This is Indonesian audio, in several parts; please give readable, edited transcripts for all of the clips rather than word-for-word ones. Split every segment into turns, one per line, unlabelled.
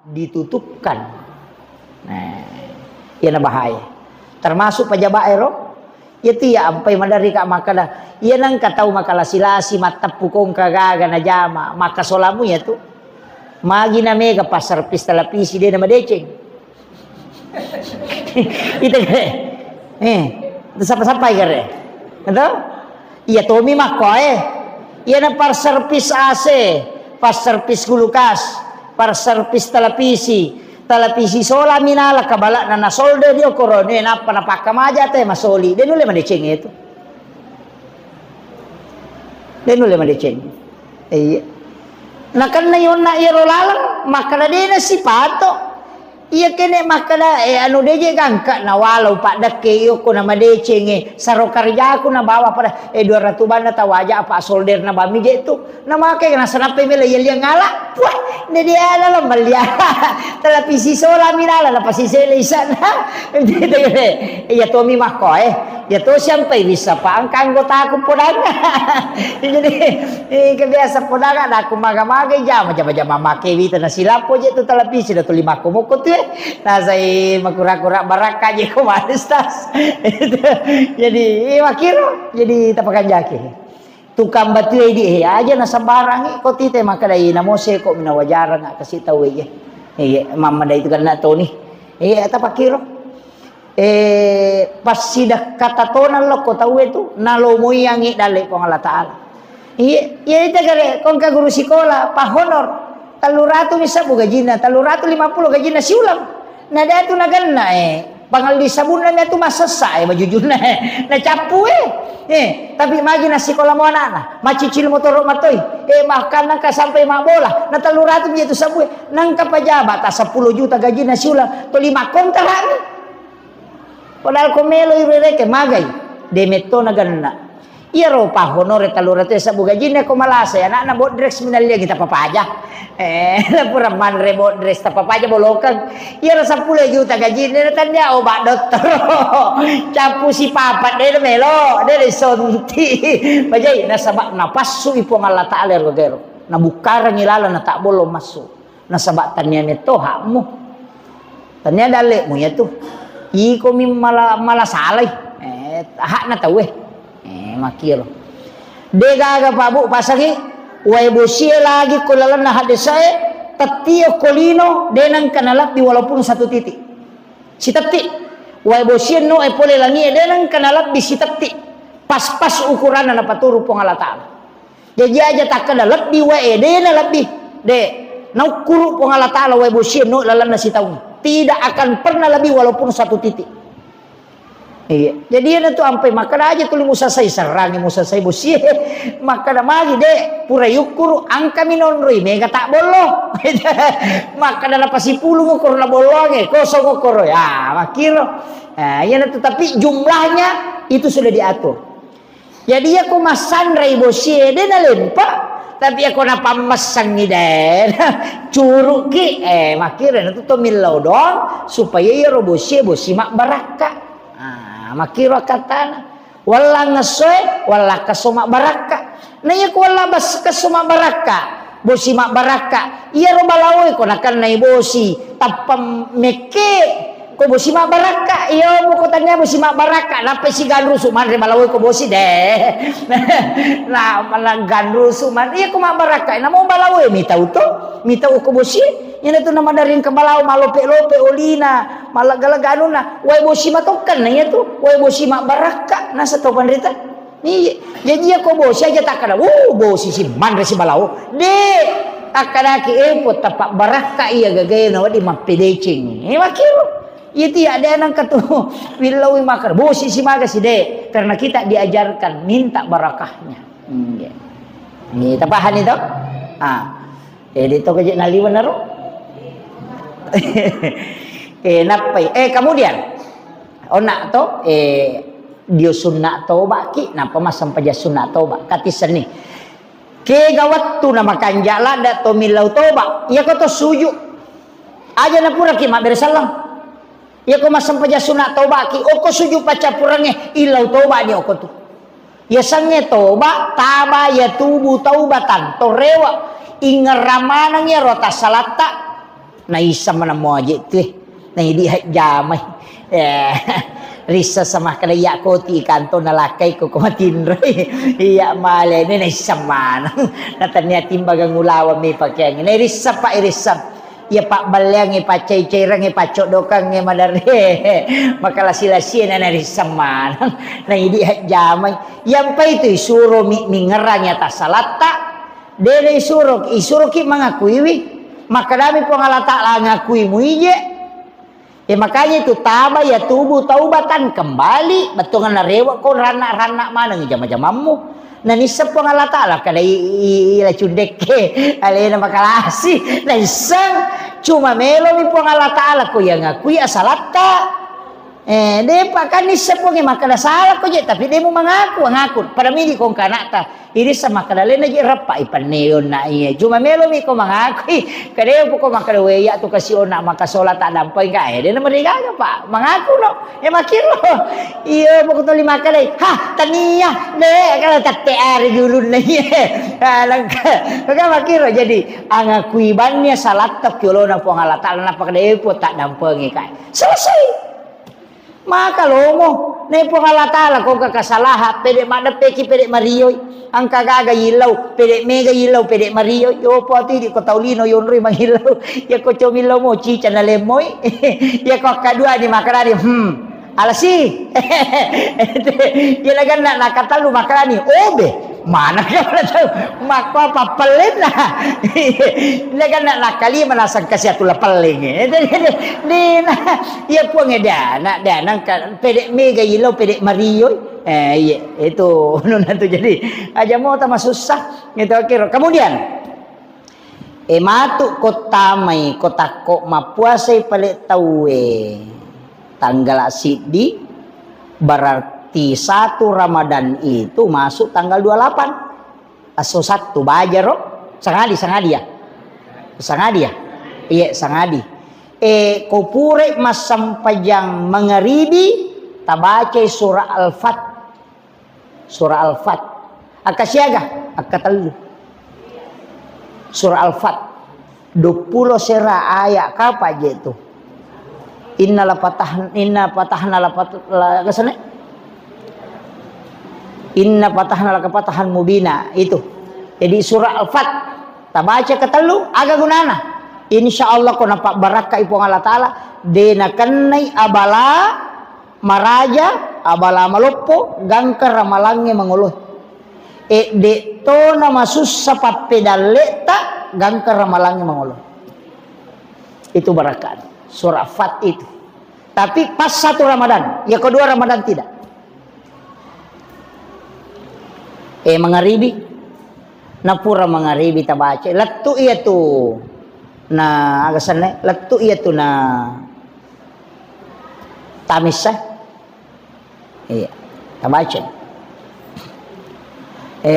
ditutupkan. Nah, ia bahaya. Termasuk pejabat ero, itu ya ampai madari kak makala. Ia nang katau makala silasi matap pukong kagaga na jama maka solamu ya tu. Magi na mega pasar pista lapisi dia nama deceng. Itu kare. Itu sampai kare. Entah? Iya Tommy makoe. Iya na par service AC, par service kulukas, par service televisi sola minala kabala na nasolde dio korone na panapaka maja te masoli. Dia nule madeceng itu. Dia nule madeceng. Iya. Nah kan na yon na iro lalang makana dia na sipato. Iya kene makana anu deje gangka na walau pak deke iyo ko na madecenge saro karja aku na bawa pada 200 banda tawaja apa solder na bami je itu na make na sanape mele iya ngala wah ne dia ala malia televisi sola minala na pasisele isana iya to mi mako ya to sampai bisa pa ang anggota aku podanga jadi kebiasa podanga na aku maga-maga jam make wita na silapo je tu televisi da tu 5 komoko tu nah saya makura-kura baraka je ko manistas jadi makiro jadi tapakan jaki tukang batu di aja na sambarang ko tite maka dai namose ko minawajara nga kasi tawe ye mama dai itu kan na to ni tapakiro pas sidak katatonan lo ko tawe tu nalomo yangi dale ko Allah taala iya itu kare kon ka guru sekolah pa honor 300 bisa bu gajina 350 gajina siulang nah dia tu naganna pangal di sabunannya tu masasa majujuna na capu tapi magi na sekolah mo anak macicil motor matoy makan ka sampai mak bola na 300 itu sabu nang kapajabat 10 juta gajina siulang to 5 kontra hani padahal komelo ireke magay demeto naganna iya ro pa honore 300 sabu gajina ko malasa anak na bot dress minalya kita papaja pura man rebo dress ta papaja bolokan iya ra 10 juta gajina tanya obat dokter capu si papat de melo de sonti bajai na sabak na pasu ipong Allah taala rogero na bukara ngilala na tak bolo masuk na sabak tanya neto hakmu tanya dale mo ya tu iko mi mala salai hak na tawe makiro dega pa bu pasagi way bosie lagi kulalan na hadesay tatio kolino denang kanalap di walaupun 1 titik si tati way bosie no ay pole langi denang kanalap di si tati pas-pas ukuran na paturu pong Allah taala jadi aja tak kanalap di way na lebih de naukuru pong Allah taala way bosie no lalan na si taung tidak akan pernah lebih walaupun 1 titik. Iya, jadi ana tu ampai makana aja tuli musa sai sarangi musa sai bosie makana magi de pura yukuru angka minonroi mega tak bolo makana la pasipulu ngokor la bolonge kosong ngokor ya makiro ya tetapi jumlahnya itu sudah diatur jadi aku masan rai bosie de na lempa tapi aku na pamasang ni den curug ki makira na to milaw dong supaya ya bosie mak baraka makiro katana wala ngasoy wala kasoma baraka naya ko wala bas kasoma baraka bosi mak baraka iya ro balawoy ko nakan nay bosi tapam meke ko bosi mak baraka iyo mo ko tanya bosi mak baraka napay si ganru suman re balawoy ko bosi de na malang ganru suman iya ko mak baraka na mo balawoy mitaw ko bosi yan ito naman na rin kabalaw malope-lope olina malagalaga ano na way bosi matokan na yan to way bosi baraka nasa to pandrita ni jadi ako bosi aja takana bosi si man si balaw de takana ki po tapak baraka iya gagay na wadi mapidecing makiro itu ya ada nang katu wilawi makar bosi si maga si de karena kita diajarkan minta barakahnya ini tapahan itu dito kaya naliwan na ro napay kemudian ona to dio sunna toba ki napa masam paja sunna toba katisan ni ke gawat tu nama kanjala da to milau toba ya ko to suju aja na pura ki ma bersalam ya ko masam paja sunna toba ki o ko suju paca purange ilau toba ni o ko tu ya sange toba taba ya tubu taubatan to rewa ingaramanang ya rota salata na isa man mo tu na hindi jamay risa sama kalaya ko ti kanto nalakay ko kumatinray iya male ni na isa man natanya timbagang ulawa may pakyang na risa pa irisa ya pak balyang ipacay-cayrang ipacodokang madari makalasila-sila na narisaman na hindi jamay yang pa ito isuro mingeranya tasalata dele isuro ki mga kuiwi makadami po ngalata lang ngakui mo ije makanya itu taba ya tubuh taubatan kembali betungan narewa ko rana-rana mana ngejama-jamamu na nisap po nga latala kada ila cundek alena makalasi na isang cumamelo mi po nga latala ko yang aku asalata de pa kan nisap po nga makalasala ko je tapi de mo mengaku para mili kong kanata ini sama kadale na je rapa ipaneon na iya cumamelo mi ko mengaku kada po ko makalaweya to kasi ona makasolat adampay ka de na marigaga pa mengaku no makiro iya po ko lima kalay ha taniya de kala tatte ari dulu na iya langka makiro jadi angakuibannya salat tak kyolona po ngalata na pakade po tak dampay ka selesai maka lomo na po ngalatala kung kakasalaha pede madapeki pede mariyoy ang kagaga ilaw pede mega ilaw pede mariyoy yo po ati di ko taulino yon ri mangilaw ya ko chomilaw mo chicha na lemoy ya ko kadua di makarani alasi gilagan na nakatalu makarani obe mana ka pala tayo makwa papalit na gilagan na nakali manasang kasi atula paling di na iya po nga danang pede mega ilaw pede mariyoy itu na to jadi aja mo ta masusah gitu kira kemudian matu kota may kota ko mapuasay palit tawe tanggal asidi berarti 1 Ramadan itu masuk tanggal 28 aso 1 bajaro sangadi ya iya sangadi kopure masampajang mangaribi tabace surah al-fat akasyaga akatalu surah al-fat 20 sera ayat kapa aja itu inna patahna lakapatahan mubina itu jadi surah al-fat tabaca ketelu aga gunana insyaallah ko nampak barakah ipo Allah taala dena kenai abala maraja abala maloppo gangker ramalange manguluh de to nama susah papedaleta gangker ramalange manguluh itu barakah surah Fat itu tapi pas 1 Ramadan ya kedua Ramadan tidak mengaribi napura mengaribi tabace lattu iya tu na agasan lattu iya tu na tamisa iya tabace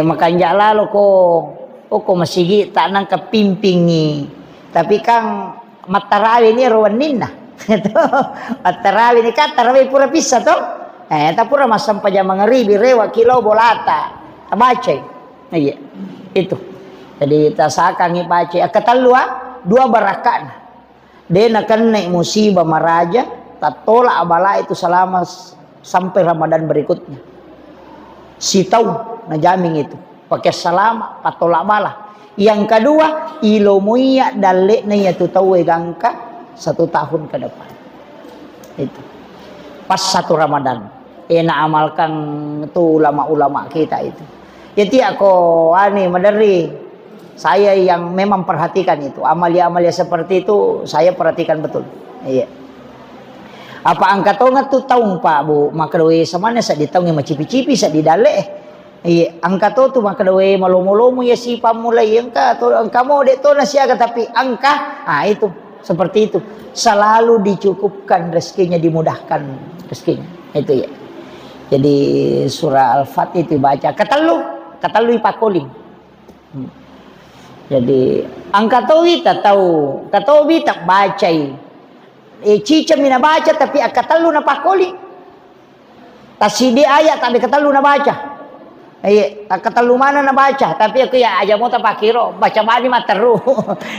makanya lalo ko masigi tanang kapimpingi tapi kang matarawi ni rawanin na ito matarawi ni katarawi pura pisa to tapura masampaja mangaribi rewa kilaw bolata tabace iya itu jadi tasakang ipace akatalua 2 barakan de nakan naik musibah maraja tatola abala itu selama sampai Ramadan berikutnya sitau najaming itu pakai salama patola bala yang kedua ilomuya dalek na ya tutawe gangka 1 tahun ke depan itu pas 1 Ramadan na amalkan itu ulama-ulama kita itu jadi aku madari saya yang memang perhatikan itu amalia-amalia seperti itu saya perhatikan betul iya apa angka tongat tu taung pak bu makadwe samana sa ditaung yang macipi-cipi sa didale angka tu makadwe malomo-lomo ya si pamulai angka to angka mo de to na siaga tapi angka itu seperti itu selalu dicukupkan rezekinya dimudahkan rezekinya itu ya jadi surah al-fat itu baca katalu ipakoling jadi angka to kita tahu kataw kita baca cica mina baca tapi akatalu na pakoli tasidi ayat tapi katalu na baca Iya, ketalu mana na baca, tapi aku ya aja mau tapakiro baca bani materu.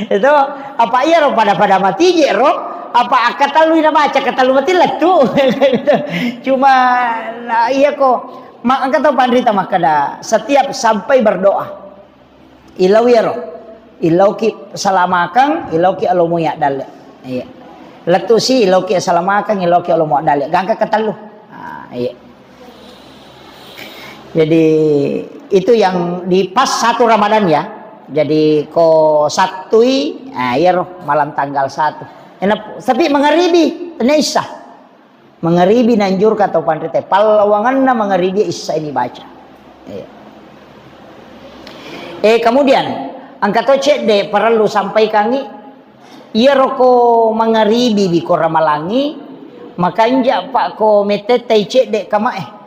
Itu apa iya ro pada mati je ro, apa ketalu na baca ketalu mati letu. Cuma nah, iya kok angkat tahu pandrita makada setiap sampai berdoa. Ilau ya ro. Ilau ki salamakan, ilau ki alomu ya dale. Iya. Letu si ilau ki salamakan, ilau ki alomu dale. Gangka ketalu. Nah, iya. Jadi itu yang di pas 1 Ramadan ya. Jadi ko satui, ya roh malam tanggal 1. Enak, tapi mengeribi, isya. Mengeribi nanjur kata pandrite. Palawangan na mengeribi isya ini baca. Kemudian angkat cek de perlu sampai kangi. Iya roko mengeribi di ko ramalangi. Makanya pak ko metete cek de kama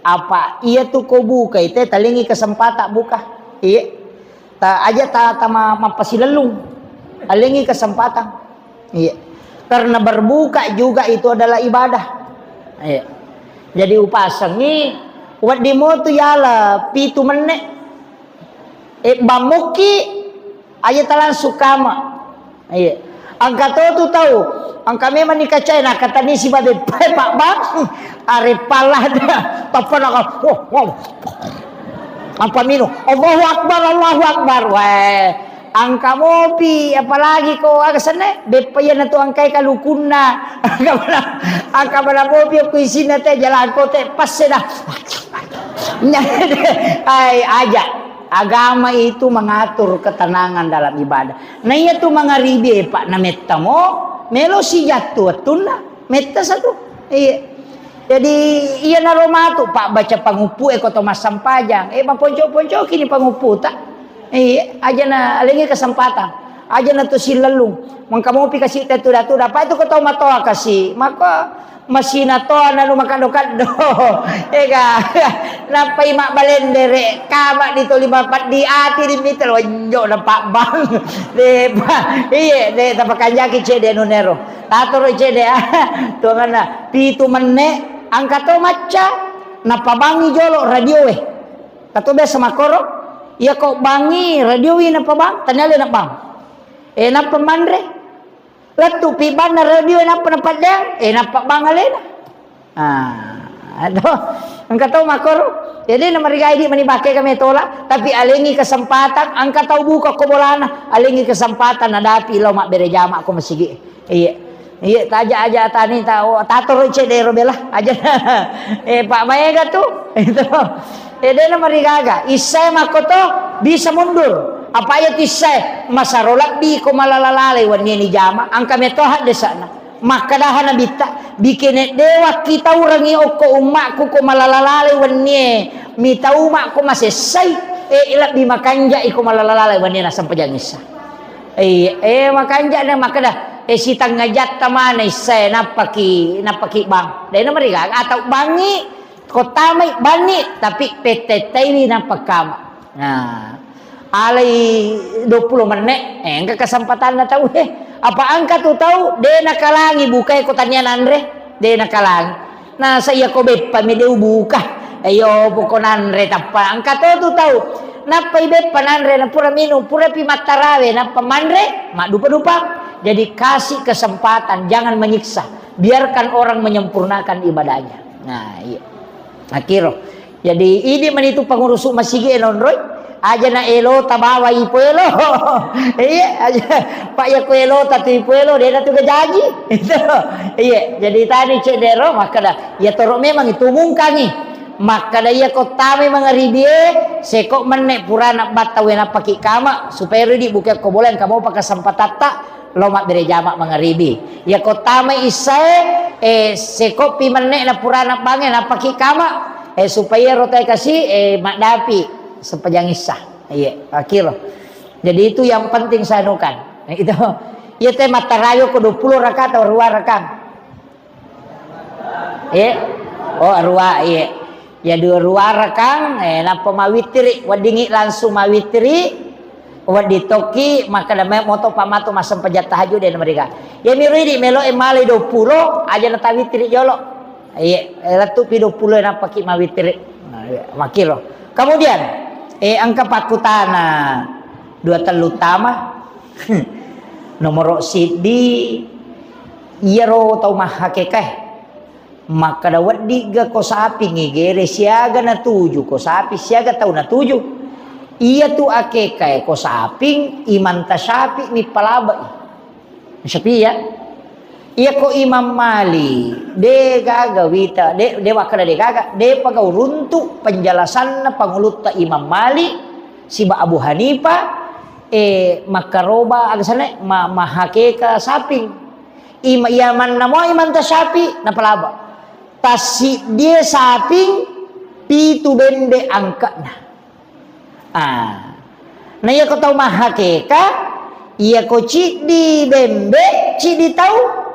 apa iya tuh kau buka itu talingi kesempatan buka iya ta aja ta mampasilelung talingi kesempatan iya karena berbuka juga itu adalah ibadah iya jadi upasang ni wat dimo tu yala pitu menit bamuki aja talan sukama iya angka tu tahu angka memang nikacai nak kata ni si babe pak bang are palah dah tapan apa minu Allahu akbar weh angka mopi apalagi kau agak sana bepayan tu angkai kalukuna angka mana mopi aku isina teh jalan kau teh pas dah ai aja agama itu mengatur ketenangan dalam ibadah nah iya tu mengaribi pak nametta mo melo si jatuh tuna metta satu iya jadi iya naromatu pak baca pangupu kota masam pajang ponco kini pangupu tak iya aja na alengi kesempatan aja na tu silalung mangkamu pi kasih tetuda apa itu kota matoa kasih maka masina toa na lumakado-kado ega napa imak balendere kama dito 54 di ati di mitel wanjo na pak bang de iya de tapakanjaki cede nunero tatoro cede tuangana pitu menne angkato maca napa bangi jolo radio kato be sama koro iya kok bangi radio napa bang tanyale na bang napa mandre latu piban na radio napa padang napa bang alena aduh angkato makoro jadi na marigai di manibake kami tola tapi alengi kesempatan angkato buka ko bolana alengi kesempatan nadapi ilaw mak berejama ko masigi iya taja aja tani tahu tator cedero belah aja pak maega tuh itu na marigaga isay makoto bisa mundur apa ayat isay masarolak di ko malalalale wani ni jama angka metohat de sana maka dah na bita bikin dewa kita urangi oko umakku ko malalalale wani mita umakku masesay ilak di makanja iko malalalale wani na sampajangisa makanja na makada sitang ngajat tamana isay napaki bang dahil na mariga atau bangi kotamay bani tapi petetay napakama nah alay 20 menit enggak kesempatan na tahu apa angka tu tahu de nakalangi buka ko tanyan andre de nakalangi nah saya ko be pamideu buka ayo pokon andre tapa angka tu tahu napa ibe panandre na pura minum pura pi matarawe napa mandre mak dupa jadi kasih kesempatan jangan menyiksa biarkan orang menyempurnakan ibadahnya nah iya akhirnya jadi ini menitu pengurus masigi enonroy aja na elo tabawa ipuelo iya aja pak ya kuelo tatu ipuelo dia tu gaji iya jadi tadi cedero maka dah ya torok memang itu mungkangi maka dah ya kotame mengaribie sekok menek purana batawena paki kama supaya ridi buka ko boleh kamu pakai sempatata lomak berejama mengaribi ya kotame isae sekok pi menek na purana bangen na paki kama supaya rotai kasih mak dapi sepajang isah iya akhir jadi itu yang penting saya nukan itu ya teh matarayo ko 20 rakaat atau 2 rakaat arwah iya ya 2 rakaat napa mawitri wadingi langsung mawitri wadi toki maka damai moto pamato masam pajat tahajud dan mereka ya miridi melo emale 20 aja na tawitri jolo latu pido puluh na paki mawitir makilo. Kemudian angka pakutana dua telu tama nomor sidi iyaro tau mahakekeh maka dawat diga ko sapi ngigere siaga na tuju ko sapi siaga tau na tuju iya tu akekeh ko saping iman tasapi mi palabai sapi ya iya ko Imam Mali de gaga wita de wakada de gaga de pagau runtuk penjelasan pangulut ta Imam Mali siba Abu Hanifah makaroba agasane mahakeka saping iman namo iman ta sapi na palaba tasi dia saping pitu bende angka na iya ko tau mahakeka iya ko cik di bembe cik di tau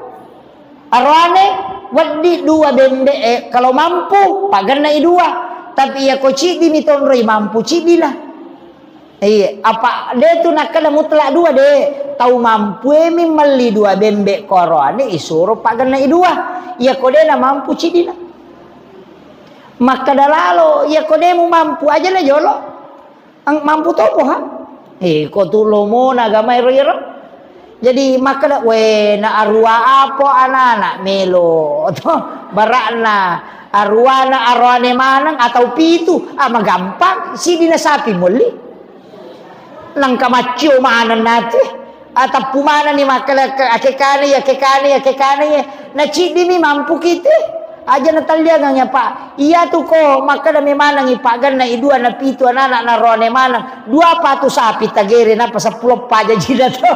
arwane wadi dua bende kalau mampu pagan na dua tapi iya ko cik di mitonroi mampu cik di lah apa dia tu nak kena mutlak dua deh tahu mampu emi meli dua bembe korone isuruh pagan na dua iya ko dia na mampu cik di lah maka dalalo iya ko dia mu mampu aja lah jolo ang mampu topo ha ko tu lomo na gamay ro jadi maka dak we na arwa apo anak melo to barana arwana arwane manang atau pitu magampang sidi na sapi muli nang kamacho manan nate atau pumana ni makala akekane na cidi mi mampu kita aja na talya nga pa iya tu ko makada mi manang ipagan na idua na pitu anak na rone manang dua patu sapi tagere na pa 10 pa aja jida to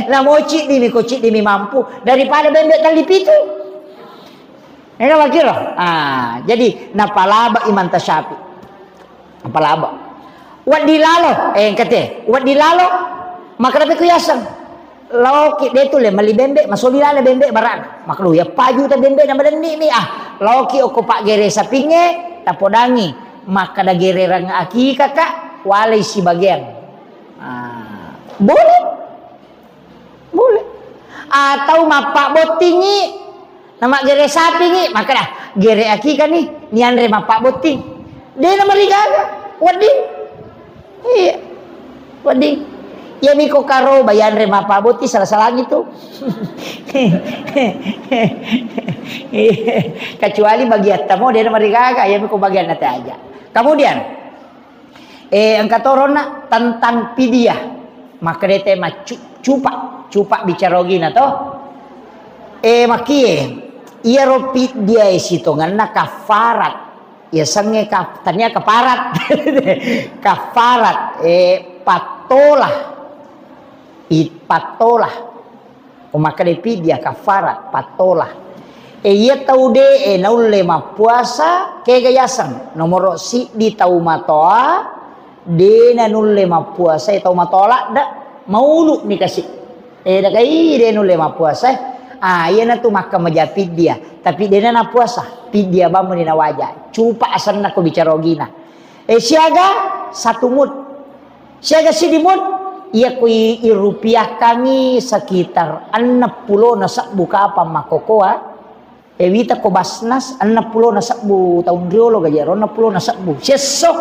na mo cidi mi ko cidi mi mampu daripada bembek tali pitu ena wakiro jadi napalaba iman tasapi napalaba wadilalo kate wadilalo maka dapat kuyasan loki de tu le mali bembe masolila le bembe baran maka lu ya paju ta bembe na badan ni loki oko pak gere sapinge tapodangi maka da gere rang aki kakak walai si bagian boleh atau mapak botingi nama gere sapingi maka dah gere aki kan ni andre mapak boting de na marigaga wadi iya, wading. Ya miko karo bayan rema paboti salah-salah gitu. Kecuali bagian tamu dia marigaga ya miko bagian nate aja. Kemudian angkat torona tentang pidiah. Maka dia tema cupa bicarogina toh. Makie iya ropit dia isitongan na kafarat. Ya sange tanya kafarat kafarat patolah maka depi dia kafarat patolah iya tau de naul lema puasa ke gayasan nomor si di tau matoa de nanul lema puasa tau matola da maulu ni kasih da kai de nul lema puasa iya na tu maka majapid dia tapi dia na puasa pidia bamu dina wajah cupa asanna ko bicarogina siaga satu mut siaga sidimut iya ko irupiah kami sekitar 60 na sakbu ka apa makokoa wita ko basnas 60 na sakbu tahun riolo gajero 60 na sakbu sesok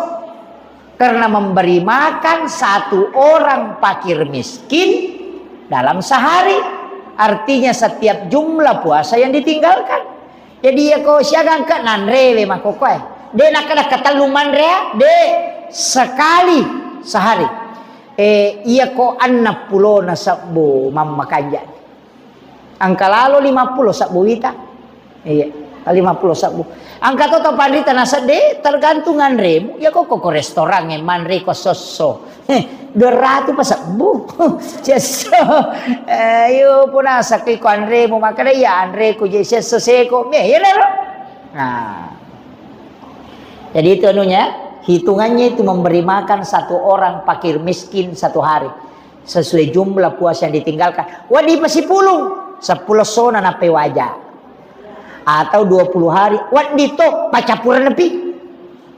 karena memberi makan satu orang fakir miskin dalam sehari artinya setiap jumlah puasa yang ditinggalkan jadi ya ko siaga angkat nanrewe makokoe de nakada kataluman rea de sekali sehari iya ko 60 na sabbu mamma kanja angka lalu 50 sabbu wita iya 50 sabbu angka to pandita nasa de tergantungan remu ya ko restoran manre ko sosso 200 pa sabbu cesso ayo puna sakay ko andre mo makada ya andre ko je cesso seko me ya nah jadi itu anunya hitungannya itu memberi makan satu orang fakir miskin satu hari sesuai jumlah puasa yang ditinggalkan wadi masih pulung 10 sona nape wajah atau 20 hari wadi to pacapuran nepi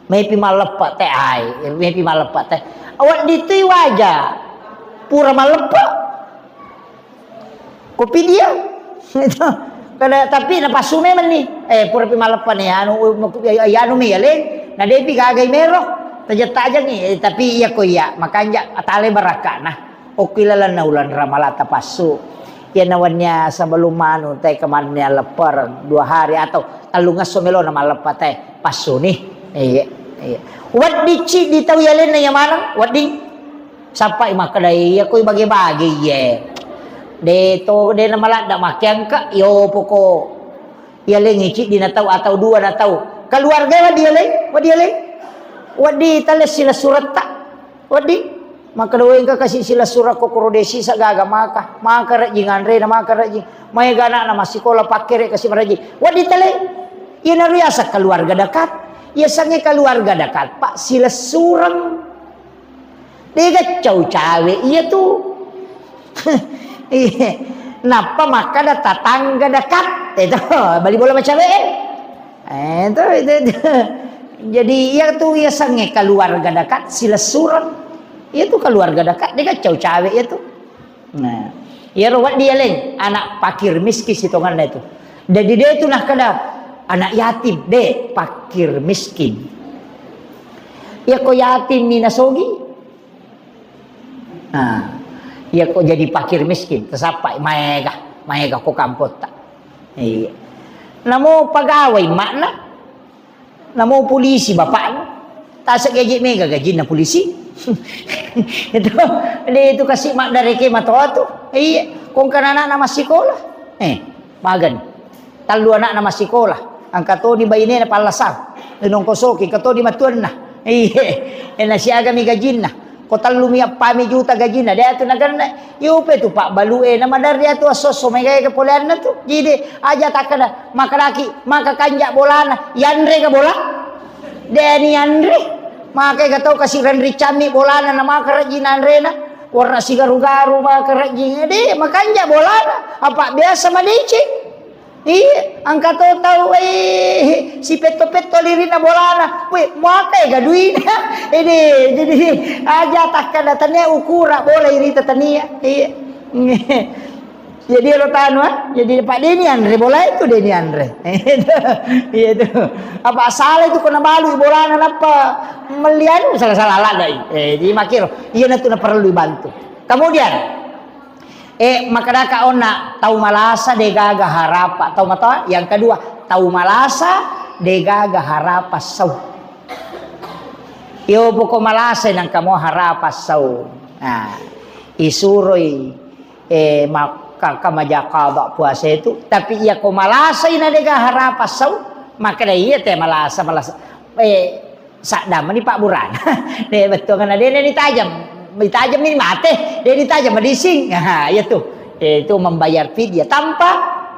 mepi malepa teh ai mepi malepa teh awak ditui wajah pura malepa kopi dia tapi na pasume man ni pura pi malapan ni anu mi yaleng na depi gagay mero tajata aja ni tapi iya ko iya makanya atale baraka nah okilalan na ulan ramalata pasu ya nawannya sebelum manu teh kemannya lepar 2 hari atau talungas somelo na malapat teh pasu nih iya wadi ci di tahu yalen na yamana wadi sampai makadai iya ko bagi-bagi ye de na malat dak makyang ka yo poko yaleng ici di na tahu atau 2 na tahu keluarga wadi yaleng wadi tales sila surat tak wadi maka doeng ka kasih sila surat ko korodesi sa gaga maka rajing andre na maka rajing may gana na masikola pakere kasih maraji wadi tale ieu na riasa keluarga dekat ieu sange keluarga dekat pak sila surang diga cawe ieu tuh napa maka da tetangga dekat itu bali bola macam itu jadi ia tuh ia sange keluarga dekat sila surang itu keluarga dekat dia cawe itu nah ya rawat dia leng anak pakir miskin sitongan itu jadi dia itu nah kada anak yatim de pakir miskin ya ko yatim minasogi nah ya ko jadi pakir miskin tersapai maega ko kampot tak iya namo pegawai makna namo polisi bapak tasak gaji mega gaji na polisi itu kasih mak dari ke mata tu iya kong kan anak nama sekolah magan talu anak nama sekolah angkat tu di bayi na palasar nong kosoki kato di matuan na iya na siaga mi gajin na ko talu mi pami juta gajin na dia tu nagan yupe tu pak balue nama dari dia tu asoso mega ke polan na tu jadi aja takana makaraki maka kanjak bolana yandre ka bola deni yandre maka gatau kasih Ranri cami bolana nama kerajin Andrena warna si garu-garu maka kerajin deh makanya bolana apa biasa madici iya angkat tahu si peto-peto lirina bolana weh maka gaduin ini jadi aja takkan datanya ukura boleh iri tania iya jadi rotano jadi Pak Deni Andre bola itu Deni Andre itu apa salah itu kena balu bolana apa melihat salah lah jadi makir iya na perlu dibantu kemudian makadaka ona tahu malasa de gaga harapa tahu mata yang kedua tahu malasa de gaga harapa sau yo poko malasa nang kamu harapa sau nah isuroi kamaja qada puasa itu tapi ia ko malasa ina dega harapa sau maka dia teh malasa sakdam ni Pak Buran deh betul kan dia ditajam ni mate dia ditajam medising nah itu membayar fidyah tanpa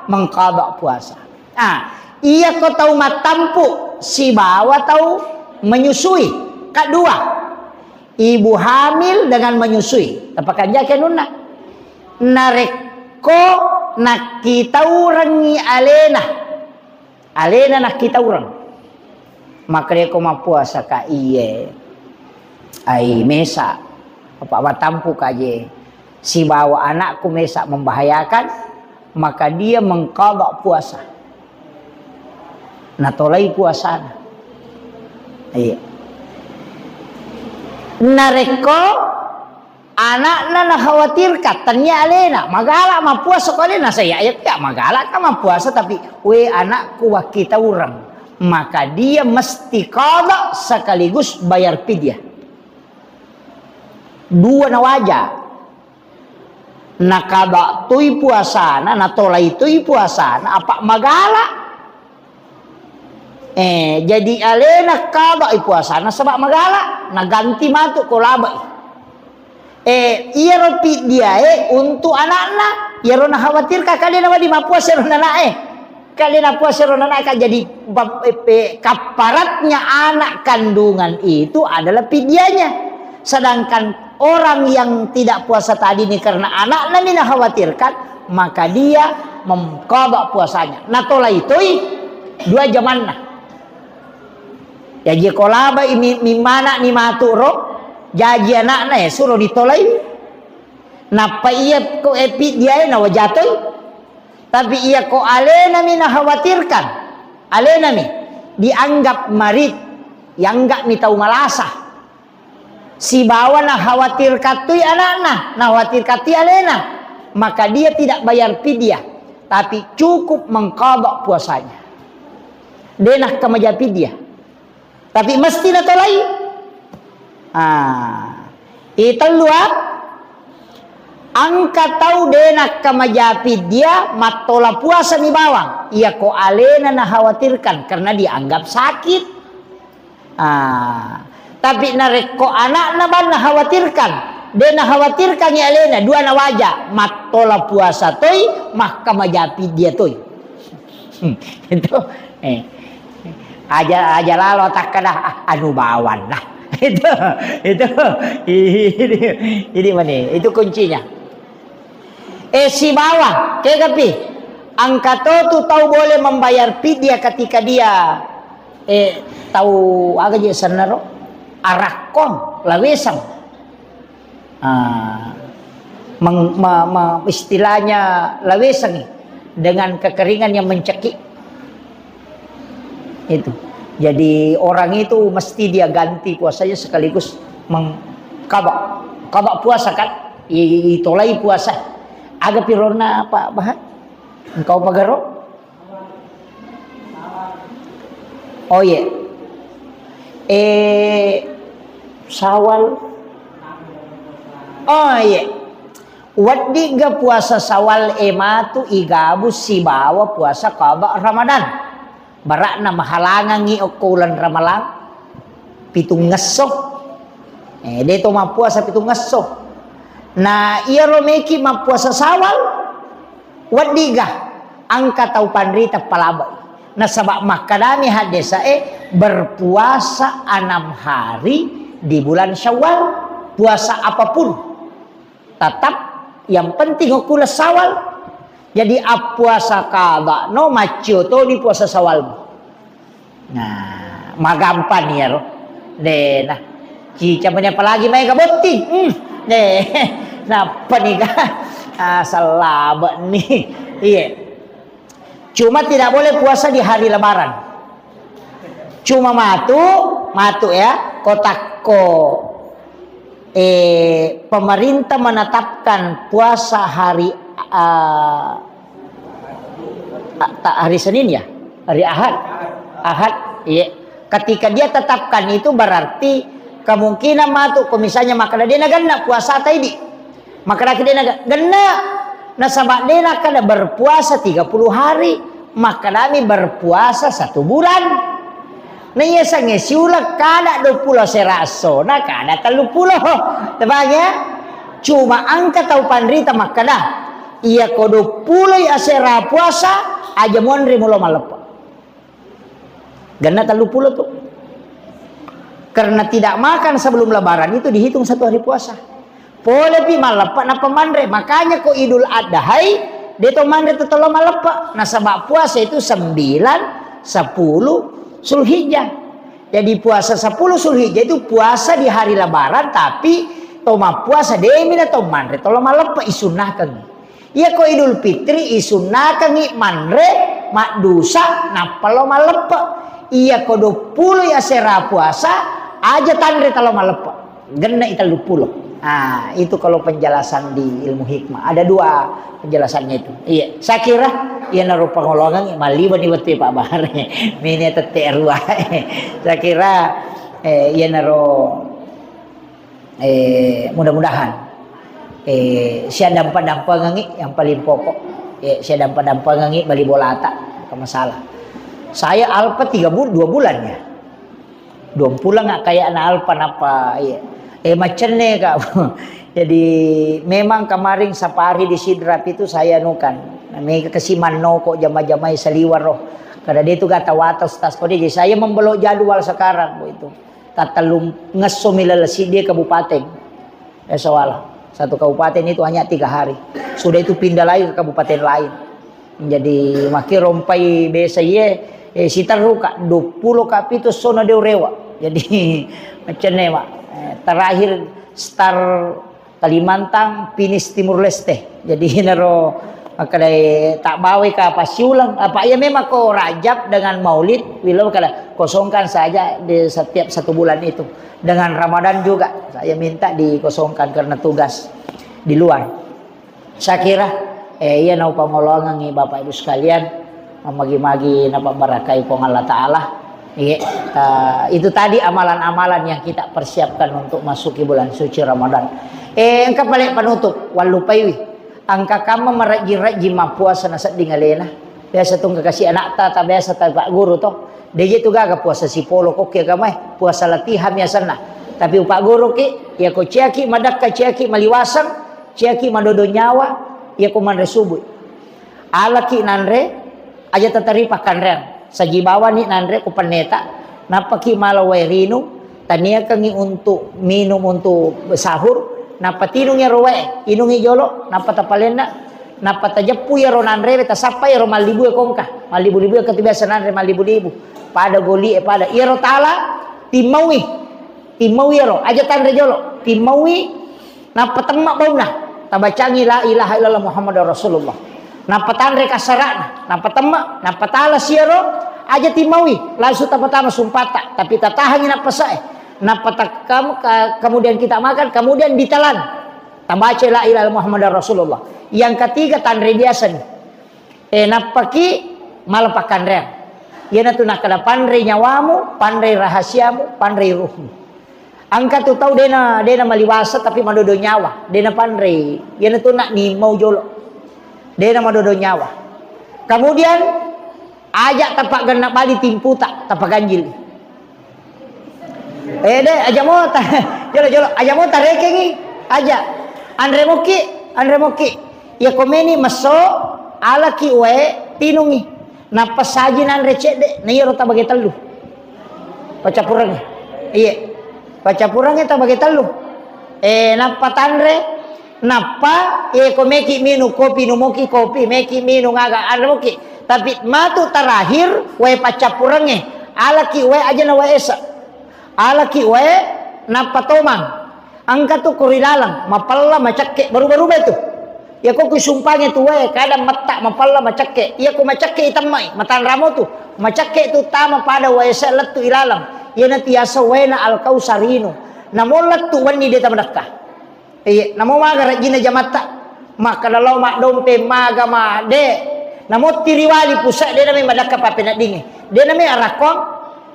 mengqada puasa ia ko tahu matampu si bawa tahu menyusui kedua ibu hamil dengan menyusui tapakan jake nuna narek ko nak kita urangi alena nak kita urang maka dia ko mapuasa ka iye ai mesa apa watampu kaje si bawa anakku mesa membahayakan maka dia mengqada puasa natolai puasana iya nareko anak na khawatir katanya alena magala mapuasa kalena saya ya magala ka mapuasa tapi we anakku wa kita urang maka dia mesti qada sekaligus bayar fidyah dua na wajah nakaba tui puasana natolai tui puasana apa magala jadi alena qada puasana sebab magala naganti matu ko labai iya ropi dia untuk anak-anak ya rona khawatir kalian nama di mapuasa rona kalian puasa rona kan jadi kaparatnya anak kandungan itu adalah fidyahnya sedangkan orang yang tidak puasa tadi ini karena anaknya ini khawatirkan maka dia mengqada puasanya natola itu 2 jaman ya jekolaba mimana ni maturo jaji anaknya suruh ditolai napa iya ko epi dia na wajatoy Tapi ia ko alena mina khawatirkan. Alena mi dianggap marit, yang enggak mi tahu malasah. Si bawa na khawatir katui anakna, na khawatir katui alena, maka dia tidak bayar fidyah, tapi cukup mengqadha puasanya. Denah kamaja fidyah. Tapi mesti na tolai. Italua angka tau denak kamajapid dia matola puasa ni bawang. Ia ko alena na khawatirkan karena dianggap sakit. Tapi narek ko anak na ban na khawatirkan. Dia na khawatirkan ya alena dua na wajah matola puasa toy mah kamajapid dia toy. Itu aja lalu tak kada anu bawan lah. Ini mana? Itu kuncinya. Si bawah, kegapi angka tu tahu boleh membayar fidyah ketika dia tahu agak je senaro arakon lawesang. Istilahnya lawesang dengan kekeringan yang mencekik. Itu. Jadi orang itu mesti dia ganti puasanya sekaligus mengqadha puasa kan? Itolai puasa. Aga pirona apa bahan? Engkau pagaro? Oh iya. Sawal. Oh iya. Wadiga puasa Sawal ematu igabus si bawa puasa qadha Ramadan. Barak na mahalangan ngi ukulan ramalang pitung ngeso. Dito mapuasa pitung ngeso. Na iya romeki mapuasa Sawal. Wadiga angka tau panrita palabay. Na sabak makadami hadesa berpuasa 6 hari di bulan Syawal. Puasa apapun tetap yang penting ukulan Sawal. Jadi puasa qadha no macio to di puasa Sawal. Nah, magampan ya roh. Nah, cica punya apalagi may kaboting. Nah, panika asal laba nih. Iya. Cuma tidak boleh puasa di hari Lebaran. Cuma matu ya, kotakko. Pemerintah menetapkan puasa hari hari Senin ya, hari Ahad, iya. Ketika dia tetapkan itu berarti kemungkinan matu, misalnya maka dia naganna puasa tadi, maka dia naganna, nasabak dia kada berpuasa 30 hari, maka kami berpuasa 1 bulan. Nah iya sange siulak kada 20 seraso, nah kada 30, tebaknya. Cuma angka tau panrita maka dah. Ia kodo pulai asera puasa aja monri mulo malepa. Gana 30 tuh. Karena tidak makan sebelum Lebaran itu dihitung 1 hari puasa. Pole pi malepa na pemandre. Makanya ko Idul Adha hai dia to mandre tetelo malepa. Nah sabak puasa itu 9, 10 Zulhijjah. Jadi puasa 10 Zulhijjah itu puasa di hari Lebaran tapi toma puasa demi na to mandre tolo malepa isunahkan. Iya ko Idul Fitri isunahkan ngi manre mak dusa napalo malepa. Iya ko 20 ya sera puasa aja tandre talo malepa. Gena ita 20. Nah, itu kalau penjelasan di ilmu hikmah. Ada 2 penjelasannya itu. Iya, saya kira iya naruh pangolongan maliban ni wati Pak Bahar. Mini tete ruah. Saya kira iya naruh mudah-mudahan saya dampak ngangi yang paling pokok. Saya dampak ngangi bali bolata ke masalah. Saya alpa 2 bulan ya. 2 pulang nggak kayak anak alpa apa ya. Macam nih kak. Jadi memang kemarin sapari di Sidrap itu saya nukan. Namanya kesiman no kok jama-jamai saliwar roh. Karena dia itu gak tahu atas tas kode. Jadi saya membelok jadwal sekarang itu. Tatalum ngesomilelesi dia kabupaten. Soal 1 kabupaten itu hanya 3 hari. Sudah itu pindah lagi ke kabupaten lain. Jadi makin rompai biasa ye sitaruka 20 kapito sona deurewa. Jadi macam ni mak. Terakhir Star Kalimantan, finish Timur Leste. Jadi naro maka tak bawa ke apa siulang apa ya memang ko Rajab dengan Maulid bila kada kosongkan saja di setiap 1 bulan itu. Dengan Ramadan juga saya minta dikosongkan karena tugas di luar. Saya kira iya nau pamolongan nih Bapak Ibu sekalian, magi-magi napa barakai pong Allah Ta'ala. Iya, itu tadi amalan-amalan yang kita persiapkan untuk masuki bulan suci Ramadan. Engkau balik penutup walupaiwi. Angka kama meraji-raji ma puasa nasad di ngalena. Biasa tuh kasih anak ta biasa ta Pak Guru toh. Dia tu gaga puasa si polo kok ya kamai puasa latihan ya sana. Tapi Pak Guru ki ya ko ciaki madakka ciaki maliwasang, ciaki madodo nyawa, ya ko manre subuh. Alaki nanre aja tataripa kanren. Sajibawa ni nanre ko paneta napaki malawai rinu tania kangi untuk minum untuk sahur napatinong ya roe inungi jolo napatapalena napatajapu ya ronanre beta sapa ya malibu ya kongka malibu-libu ya ketibiasa nanre malibu-libu pada goli pada iro tala timawi ro aja tanre jolo timawi napatemak bauna tabacangi la ilaha illallah Muhammadur Rasulullah napatanre kasarana napatemak napatala siaro aja timawi langsung tapatama sumpata tapi tatahangin napasae napatakam kemudian kita makan kemudian ditelan tambaca la ilaha Muhammadur Rasulullah. Yang ketiga tanre biasa nih napaki malapakan rem yana tu nakada pandai nyawamu pandai rahasiamu pandai ruhmu angka tu tahu dena maliwasa tapi madodo nyawa dena pandai yana tu nak ni mau jolo dena madodo nyawa kemudian ajak tapak genak bali timputa tapak ganjil aja mau jolo aja mau tarekengi aja andre moki ya komeni maso ala ki we tinungi napas sajin andre cede na yero tabage telu pacapurang iya pacapurang tabage telu napatanre napa komeki minu kopi numoki kopi meki minu ngaga andre moki tapi matu terakhir we pacapurange alaki we aja na we esa alaki we napatomang angka tu kurilalang mapalla macakke baru-baru betu ya kok kusumpangnya tu we kadang mata mapalla macakke ya ku macakke itamai matan ramo tu macakke tu tama pada we esa letu ilalang ya na tiasa we na alkausarino namolat tu wani de tamadakka namo maga rajina jamata maka dalau mak dompe maga ma de namo tiriwali pusat dia namanya madaka papena dingi dia namanya arakong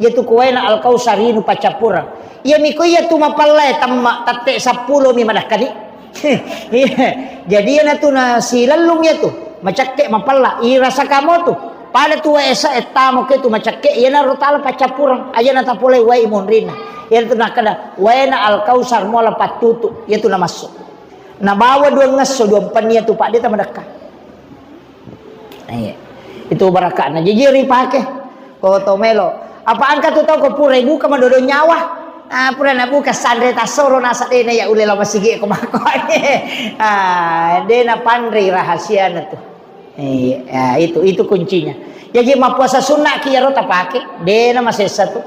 yaitu kuena alkausarinu pacapura ya miko ya tu mapalai tamma tatte 10 mi madaka ni jadi yana tu na silalung ya tu macakke mapalla irasa kamu tu pada tu esa etamo ke tu macakke yana rotala pacapura aja na tapole wai monrina ya tu nakada waena alkausar mola patutu ya tu na masuk na bawa dua ngaso dua pania tu pak dia tamadaka. Iya. Itu barakana jijiri pake ko tomelo apa angka tu tau ko pura ibu ka madodo nyawa pura na buka sandre tasoro nasa dena ya ulela masigi ko makone dena pandri rahasia na tu iya itu kuncinya jadi mapuasa sunnah ki yaro tapake dena masih satu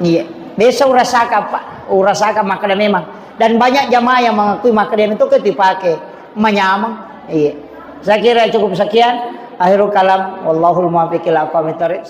iya desa urasaka pak urasaka makana memang dan banyak jamaah yang mengakui makana itu ketipake menyamang iya saya kira cukup sekian. Akhirul kalam wallahul muwaffiq ila aqwamit thoriq.